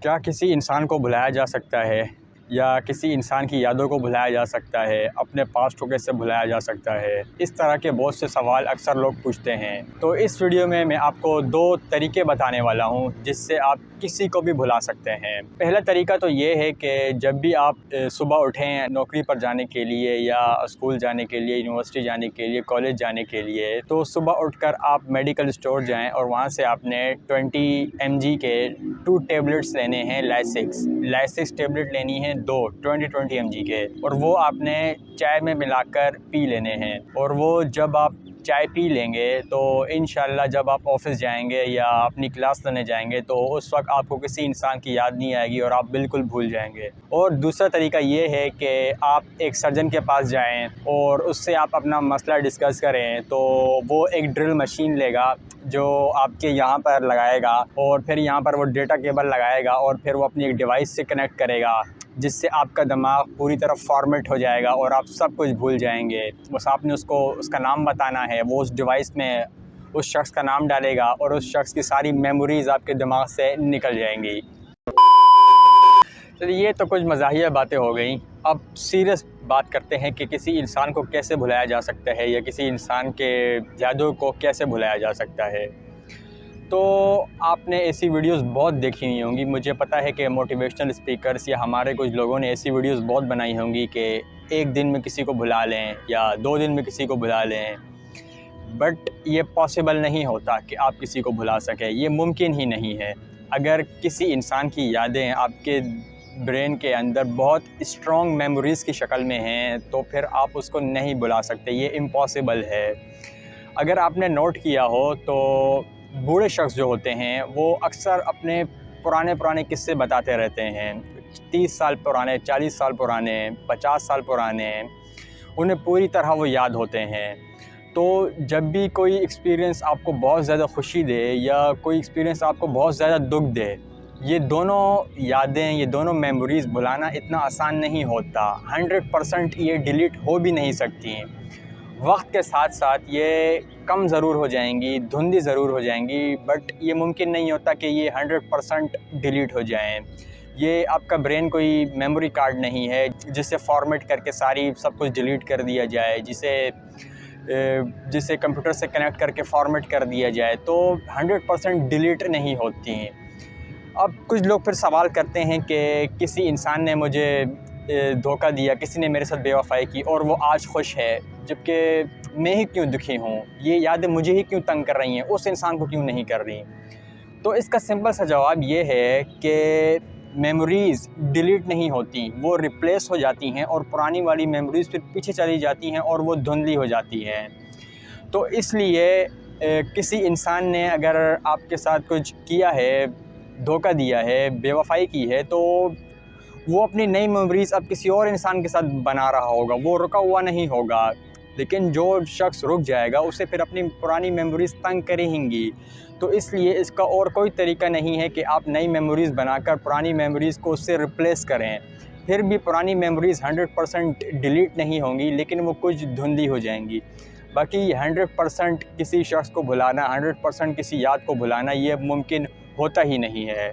क्या किसी इंसान को भुलाया जा सकता है या किसी इंसान की यादों को भुलाया जा सकता है? अपने पास्ट को कैसे भुलाया जा सकता है? इस तरह के बहुत से सवाल अक्सर लोग पूछते हैं। तो इस वीडियो में मैं आपको 2 तरीके बताने वाला हूँ जिससे आप किसी को भी भुला सकते हैं। पहला तरीका तो ये है कि जब भी आप सुबह उठें नौकरी पर जाने के लिए या स्कूल जाने के लिए, यूनिवर्सिटी जाने के लिए, कॉलेज जाने के लिए, तो सुबह उठकर आप मेडिकल स्टोर जाएँ और वहाँ से आपने 20 mg के 2 टैबलेट्स लेने हैं लाइसिक्स टैबलेट लेनी है 20 mg के, और वो आपने चाय में मिलाकर पी लेने हैं। और वो जब आप चाय पी लेंगे तो इंशाल्लाह जब आप ऑफिस जाएंगे या अपनी क्लास लेने जाएंगे तो उस वक्त आपको किसी इंसान की याद नहीं आएगी और आप बिल्कुल भूल जाएंगे। और दूसरा तरीका ये है कि आप एक सर्जन के पास जाएं और उससे आप अपना मसला डिस्कस करें, तो वो एक ड्रिल मशीन लेगा जो आपके यहाँ पर लगाएगा और फिर यहाँ पर वो डेटा केबल लगाएगा और फिर वो अपनी एक डिवाइस से कनेक्ट करेगा, जिससे आपका दिमाग पूरी तरह फॉर्मेट हो जाएगा और आप सब कुछ भूल जाएंगे। बस आपने उसको उसका नाम बताना है, वो उस डिवाइस में उस शख्स का नाम डालेगा और उस शख्स की सारी मेमोरीज़ आपके दिमाग से निकल जाएंगी। चलिए, ये तो कुछ मज़ाहिया बातें हो गई। अब सीरियस बात करते हैं कि किसी इंसान को कैसे भुलाया जा सकता है या किसी इंसान के यादों को कैसे भुलाया जा सकता है। तो आपने ऐसी वीडियोस बहुत देखी हुई होंगी। मुझे पता है कि मोटिवेशनल स्पीकर्स या हमारे कुछ लोगों ने ऐसी वीडियोस बहुत बनाई होंगी कि एक दिन में किसी को भुला लें या 2 दिन में किसी को भुला लें। बट ये पॉसिबल नहीं होता कि आप किसी को भुला सकें, ये मुमकिन ही नहीं है। अगर किसी इंसान की यादें आपके ब्रेन के अंदर बहुत स्ट्रॉन्ग मेमोरीज़ की शक्ल में हैं तो फिर आप उसको नहीं भुला सकते, ये इम्पॉसिबल है। अगर आपने नोट किया हो तो बूढ़े शख्स जो होते हैं वो अक्सर अपने पुराने किस्से बताते रहते हैं। 30 साल पुराने, 40 साल पुराने, 50 साल पुराने, उन्हें पूरी तरह वो याद होते हैं। तो जब भी कोई एक्सपीरियंस आपको बहुत ज़्यादा खुशी दे या कोई एक्सपीरियंस आपको बहुत ज़्यादा दुख दे, ये दोनों यादें, ये दोनों मेमोरीज़ भुलाना इतना आसान नहीं होता। 100% ये डिलीट हो भी नहीं सकती। वक्त के साथ साथ ये कम ज़रूर हो जाएंगी, धुंधली ज़रूर हो जाएंगी, बट ये मुमकिन नहीं होता कि ये 100% डिलीट हो जाएं। ये आपका ब्रेन कोई मेमोरी कार्ड नहीं है जिसे फॉर्मेट करके सारी सब कुछ डिलीट कर दिया जाए, जिसे कंप्यूटर से कनेक्ट करके फॉर्मेट कर दिया जाए, तो 100% डिलीट नहीं होती हैं। अब कुछ लोग फिर सवाल करते हैं कि किसी इंसान ने मुझे धोखा दिया, किसी ने मेरे साथ बेवफ़ाई की और वो आज खुश है, जबकि मैं ही क्यों दुखी हूँ, ये यादें मुझे ही क्यों तंग कर रही हैं, उस इंसान को क्यों नहीं कर रही। तो इसका सिंपल सा जवाब ये है कि मेमोरीज़ डिलीट नहीं होती, वो रिप्लेस हो जाती हैं और पुरानी वाली मेमोरीज़ फिर पीछे चली जाती हैं और वो धुंधली हो जाती हैं। तो इसलिए किसी इंसान ने अगर आपके साथ कुछ किया है, धोखा दिया है, बेवफ़ाई की है, तो वो अपनी नई मेमोरीज़ अब किसी और इंसान के साथ बना रहा होगा, वो रुका हुआ नहीं होगा। लेकिन जो शख्स रुक जाएगा उसे फिर अपनी पुरानी मेमोरीज़ तंग करेंगी। तो इसलिए इसका और कोई तरीका नहीं है कि आप नई मेमोरीज़ बनाकर पुरानी मेमोरीज़ को उससे रिप्लेस करें। फिर भी पुरानी मेमोरीज़ 100% डिलीट नहीं होंगी, लेकिन वो कुछ धुंधली हो जाएंगी। बाकी 100% किसी शख्स को भुलाना, 100% किसी याद को भुलाना, ये मुमकिन होता ही नहीं है।